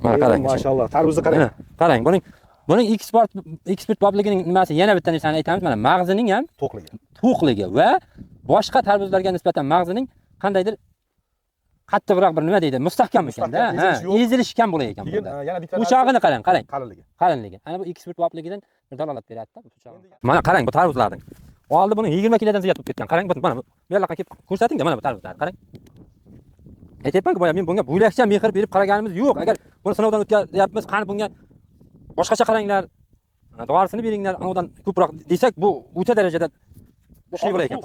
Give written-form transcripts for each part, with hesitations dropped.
Mana qarang. Maşallah. Tarvuzni qarang. Qarang, buning eksport bobligining nimasi yana bitta narsani aytamiz. Mana mag'zining ham to'qligi va boshqa tarvuzlarga nisbatan mag'zining qandaydir qattiqroq bir nima deydi, mustahkam ekanda. Ezilish kam bo'lar ekan bunda. Yana bitta Ushog'ini qarang. Qalinligi. Ana bu eksport bobligidan bir dalolat beryapti bu ushog'i. Mana qarang bu tarvuzlarning. Oldi buni 20 kilodan ziyod bo'lib ketgan. Qarang, mana bu yoqqa kelib ko'rsating-da mana bu tarvuzlarni. Qarang. Aytayapman-ku, boya men bunga bo'lakcha mehr berib qaraganimiz yo'q. Agar buni sinovdan o'tkazyapmiz, qani bunga boshqacha qaranglar, dorisini beringlar, undan ko'proq desak, bu o'ta darajada kuchli bo'lar ekan.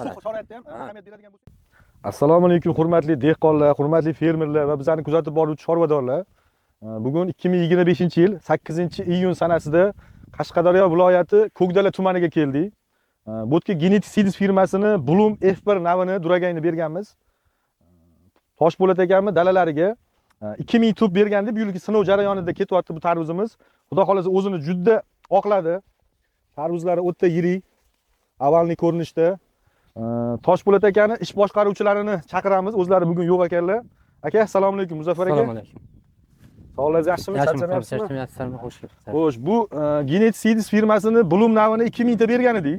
Assalomu alaykum hurmatli dehqonlar, hurmatli fermerlar va bizlarni kuzatib boruvchi chorvadorlar. Bugun 2025-yil 8-iyun sanasida Qashqadaryo viloyati Ko'kdala tumaniga keldik. Bu yerga Genetic Seeds firmasini Bloom F1 navini duragayni berganmiz. Toshpo'lat ekanmi dalalariga 2000 tub berganda bu yilgi sinov jarayonida ketyapti bu tarvuzimiz. Xudo xolasa o'zini juda oqladi. Tarvuzlari o'ta yirik, avvalgi ko'rinishda. Toshpo'lat akani ish boshqaruvchilarini chaqiramiz. O'zlari bugun yo'q ekanlar. Aka, assalomu alaykum Muzaffar aka. Assalomu alaykum. Sog'lig'ingiz yaxshimi? Charchamayapsizmi? Xush kelibsiz. Xo'sh, bu Genetic Seeds firmasini Bloom navini 2000 ta bergan edik.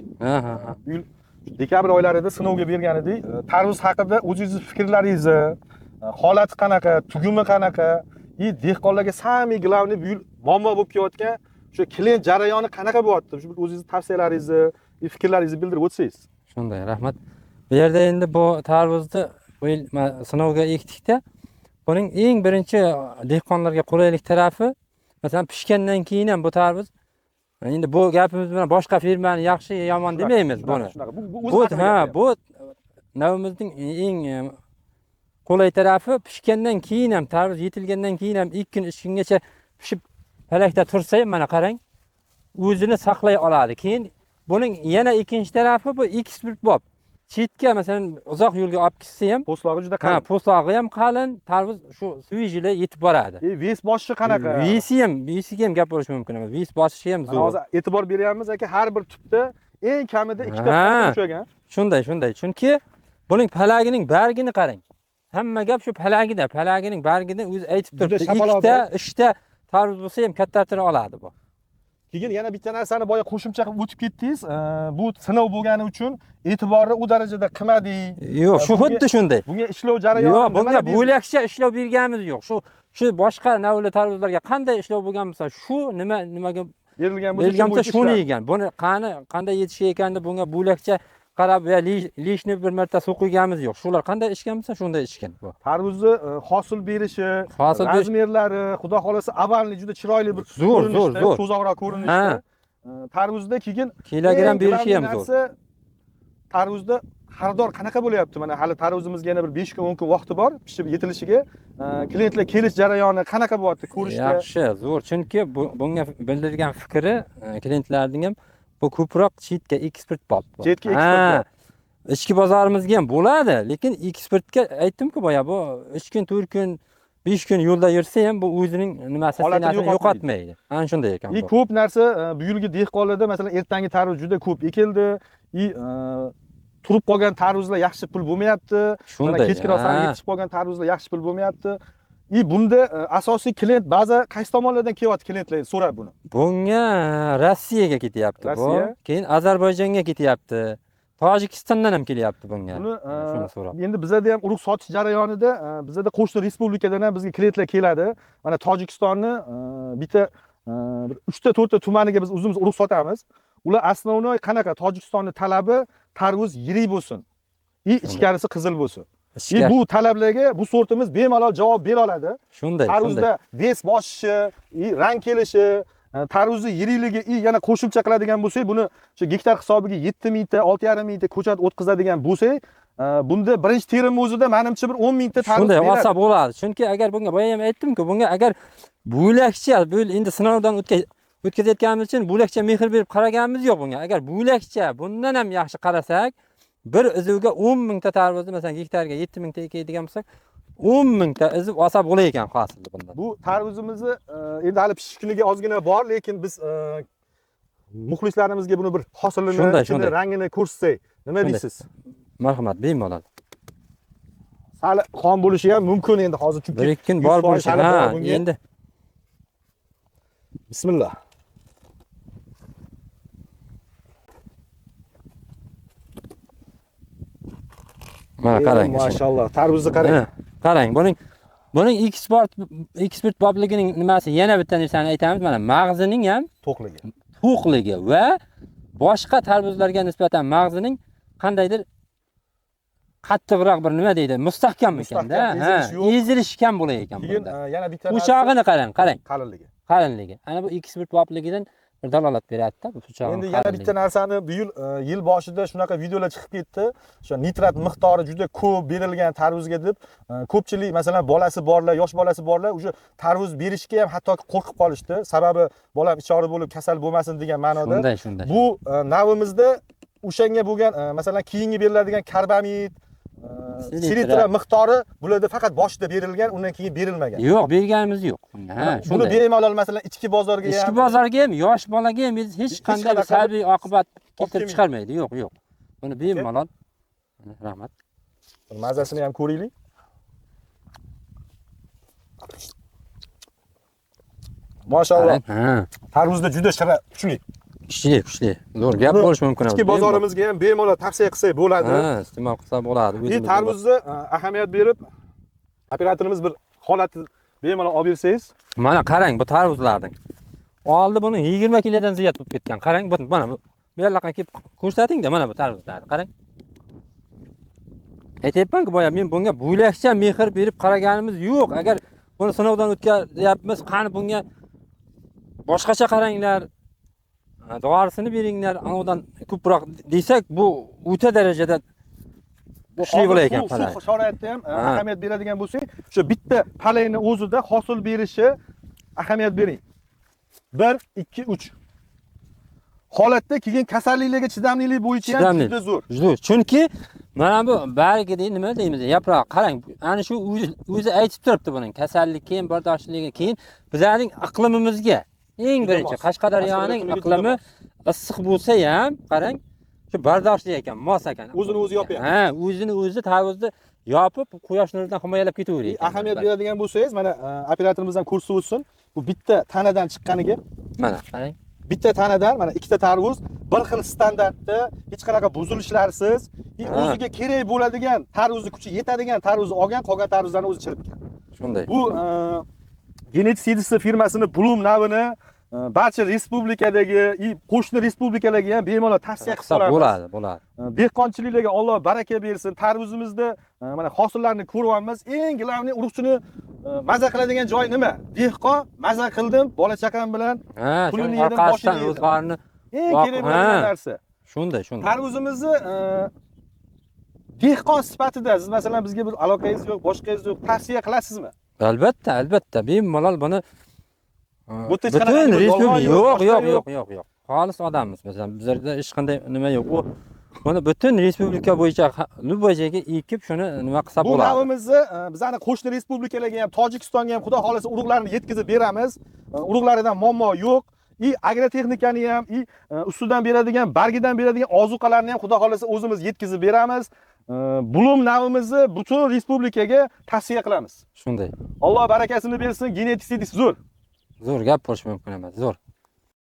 Dekabr oylarida sinovga bergan edik. Tarvuz haqida o'zingiz fikrlaringizni, holati qanaqa, tugumi qanaqa, dehqonlarga samimiy glavni bu yil muammo bo'lib kelayotgan shu klient jarayoni qanaqa bo'lyapti? Shu o'zingiz tavsiyalaringizni, fikrlaringizni bildirib o'tsangiz. Shunday, rahmat. Bu yerda endi bu tarvuzni bu yil sinovga ekdikda, buning eng birinchi dehqonlarga qulaylik tarafi, masalan, pishgandan keyin ham bu tarvuz endi bu gapimiz bilan boshqa firmani yaxshi yomon demaymiz buni. Bu navimizning eng qulay tarafi pishgandan keyin ham tarvuz yetilgandan keyin ham 2 kun 3 kungacha pishib palakda tursa ham mana qarang o'zini saqlay oladi. Keyin buning yana ikkinchi tarafi bu eksport bob. Chetga masalan uzoq yo'lga olib ketsa ham po'stlog'i juda qalin. Po'stlog'i ham qalin, tarvuz shu suvijili yetib boradi. Ves bosishi qanaqa? Vesiga ham gap bo'lishi mumkin emas. Ves bosishi ham zo'r. Hozir e'tibor beryapmiz aka, har bir tubda eng kamida 2 ta ushlagan. Shunday. Chunki buning palagining bargini qarang. Hamma gap shu palagida. Palagining bargini o'zi aytib turibdi. 2 ta, 3 ta tarvuz bo'lsa ham kattartira oladi bu. Keyin yana bitta narsani boya qo'shimcha qilib o'tib ketdingiz. Bu sinov bo'lgani uchun e'tiborni u darajada qilmading. Yo'q, shu xuddi shunday. Bunga ishlov jarayoni yo'q, bunga bo'lakcha ishlov berganimiz yo'q. Shu boshqa navli tarvuzlarga qanday ishlov bo'lgan bo'lsa, shu nimaga berilgan bo'lsa, shuni yegan. Buni qanday yetishayotganda bunga bo'lakcha qarab va lishni bir marta suv quyganimiz yo'q. Shular qanday ishgan bo'lsa, shunday ishgan bu. Tarvuzni hosil berishi, razmerlari, xudo xolasa avvalni juda chiroyli bir ko'rinishda, to'zoqroq ko'rinishda. Tarvuzda keyin kilogram berishi ham zo'r. Tarvuzda xaridor qanaqa bo'lyapti? Mana hali tarvuzimizga yana bir 5 kun 10 kun vaqti bor pishib yetilishiga. Klientlar kelish jarayoni qanaqa bo'lyapti ko'rishda? Yaxshi, zo'r. Chunki bunga bildirgan fikri klientlarning ham bu ko'proq chetga eksport bo'lib. Chetga eksport. Ichki bozorimizga ham bo'ladi, lekin eksportga aytdim-ku boya bu 3 kun, 4 kun, 5 kun yo'lda yursa ham bu o'zining nimasini yo'qotmaydi. Ana shunday ekan bu. Ko'p narsa bu yilgi dehqonlarda masalan ertangi tarvuz juda ko'p ekildi. Turib qolgan tarvuzlar yaxshi pul bo'lmayapti. Kechki rosani yetishib qolgan tarvuzlar yaxshi pul bo'lmayapti. Bunda asosiy klient ba'zi qaysi tomonlardan kelyapti klientlar so'rab buni. Bunga Rossiyaga ketyapti bu. Keyin Ozarbayjonga ketyapti. Tojikistondan ham kelyapti bunga. Shuni so'rab. Endi bizda ham urug' sotish jarayonida bizda qo'shni respublikadan ham bizga klientlar keladi. Mana Tojikistonni bitta 3 ta 4 ta tumaniga biz o'zimiz urug' sotamiz. Ular asosiy qanaqa? Tojikistonning talabi tarvuz yirik bo'lsin. Ichkarisi qizil bo'lsin. Bu talablarga bu sortimiz bemalol javob bera oladi. Shunday. Tarvuzda ves bosishi, rang kelishi, tarvuzni yirikligi yana qo'shimcha qiladigan bo'lsak, buni shu gektar hisobiga 7000 ta, 6500 ta ko'chat o'tkazadigan bo'lsak, bunda birinchi terim o'zida menimcha bir 10000 ta tarvuz beradi. Shunday olsa bo'ladi. Chunki agar bunga boya ham aytdim-ku, bunga agar bo'lakcha, bu endi sinovdan o'tkazayotganimiz uchun bo'lakcha mehr berib qaraganimiz yo'q bunga. Agar bo'lakcha bundan ham yaxshi qarasak, bir izuvga 10000 ta tarvuzni masalan gektarga 7000 ta ekadigan bo'lsak, 10000 ta izib olsa bo'lar ekan hosilda bundan. Bu tarvuzimizni endi hali pishish kuniga ozgina bor, lekin biz muxlislarimizga buni bir hosilini, rangini ko'rsatsak, nima deysiz? Marhamat, bemalol. Sal xon bo'lishi ham mumkin endi hozir chunki bir ikki kun bor bo'lishi. Endi Bismillah. Mana qarang. Mashallah. Tarvuzni qarang. Ha, qarang. Buning eksport bobligining nimasi yana bitta narsani aytamiz. Mana mag'zining ham To'qligi. to'qligi va boshqa tarvuzlarga nisbatan mag'zining qandaydir qattiqroq bir nima deydi, mustahkam ekanda. Ha, ezilishi kam bo'lar ekan Keyin bunda. yana bitta Puchog'ini qarang. qalinligi. Qalinligi. Ana bu eksport bobligidan bir dalolat beryapti bu puchog'ning. Endi yana bitta narsani bu yil boshida shunaqa videolar chiqib ketdi. O'sha nitrat miqdori juda ko'p berilgan tarvuzga deb ko'pchilik masalan bolasi borlar, yosh bolasi borlar o'sha tarvuz berishga ham hattoki qo'rqib qolishdi. Sababi bolam ichori bo'lib kasal bo'lmasin degan ma'noda. Shunday. Bu navimizda o'shanga bo'lgan masalan keyingi beriladigan karbamid, selitra miqdori bularda faqat boshida berilgan, undan keyin berilmagan. Yo'q, berganimiz yo'q. Ha, buni bemalol masalan ichki bozorga ichki bozorga ham, yosh bolaga ham hech qanday salbiy oqibat keltirib chiqarmaydi. Yo'q. Buni bemalol. Rahmat. Mazasini ham ko'raylik. Mashallah. Tarvuzda juda shira kuchli. Kuchli. Zo'r gap bo'lishi mumkin. Ichki bozorimizga ham bemalol tavsiya qilsak bo'ladi. Ha, iste'mol qilsa bo'ladi. Tarvuzni ahamiyat berib, operatorimiz bir holatni bemalol olib bersangiz. Mana qarang bu tarvuzlarning. Oldi buni 20 kilodan ziyod bo'lib ketgan. Qarang, mana bu yerlarga kelib ko'rsating-da, mana bu tarvuzlarni qarang. Aytayapman-ku, boya men bunga bo'ylakcha mehr berib qaraganimiz yo'q. Agar buni sinovdan o'tkazyapmiz, qani bunga boshqacha qaranglar, dorisini beringlar, anodan ko'proq desak, bu o'ta darajada kuchli bo'lar ekan. Shu sharoitda ham ahamiyat beradigan bo'lsak, o'sha bitta palayni o'zida hosil berishi ahamiyat bering. 1, 2, 3. Holatda keyin kasalliklarga chidamlilik bo'yicha ham juda zo'r. Chunki mana bu bargida nima deymiz, yaproq qarang, ana shu o'zi aytib turibdi buning kasallik, keyin bardoshligi, keyin bizning iqlimimizga eng birinchi Qashqadaryoning iqlimi issiq bo'lsa ham, qarang, shu bardoshli ekan, mos ekan. O'zini o'zi yopyapti. Ha, o'zini tarvuzni yopib, quyosh nuridan himoyalab ketaveradi. Ahamiyat beradigan bo'lsangiz, mana operatorimiz ham ko'rsatib o'tsin. Bu bitta tanadan chiqqaniga. Mana qarang. Bitta tanadan mana ikkita tarvuz bir xil standartda, hech qanaqa buzilishlarsiz, o'ziga kerak bo'ladigan tarvuzni kuchi yetadigan tarvuzni olgan, qolgan tarvuzlarni o'zi chiribgan. Shunday. Bu Genetic Seeds firmasini Bloom navini barcha respublikadagi, qo'shni respublikalarga ham bemalol tavsiya qilib qolamiz. Bo'ladi. Dehqonchiliklarga Alloh baraka bersin. Tarvuzimizda mana hosillarni ko'ryapmiz. Eng glavniy urug'chini maza qiladigan joy nima? Dehqon maza qildim, bola chaqam bilan pulini yedim, boshini yedim. Eng kerak bo'lgan narsa. Shunday. Tarvuzimizni dehqon sifatida siz masalan bizga bir aloqangiz yo'q, boshqangiz yo'q, tavsiya qilasizmi? Albatta. Bemalol buni butun yo'q. Xolis odammiz. Masalan, bizlarda hech qanday nima yo'q. Buni butun respublika bo'yicha любой joyga ekib shuni nima qilsa bo'ladi. Bu navimizni bizning qo'shni respublikalarga ham, Tojikistonga ham xudo xolasa urug'larni yetkazib beramiz. Urug'laridan muammo yo'q. Agrotexnikani ham, ustidan beradigan, bargidan beradigan ozuqalarni ham xudo xolasa o'zimiz yetkazib beramiz. Bloom navimizni butun respublikaga tavsiya qilamiz. Shunday. Alloh barakasini bersin. Genetic Seeds zo'r. Zo'r gap bo'lishi mumkin emas, zo'r.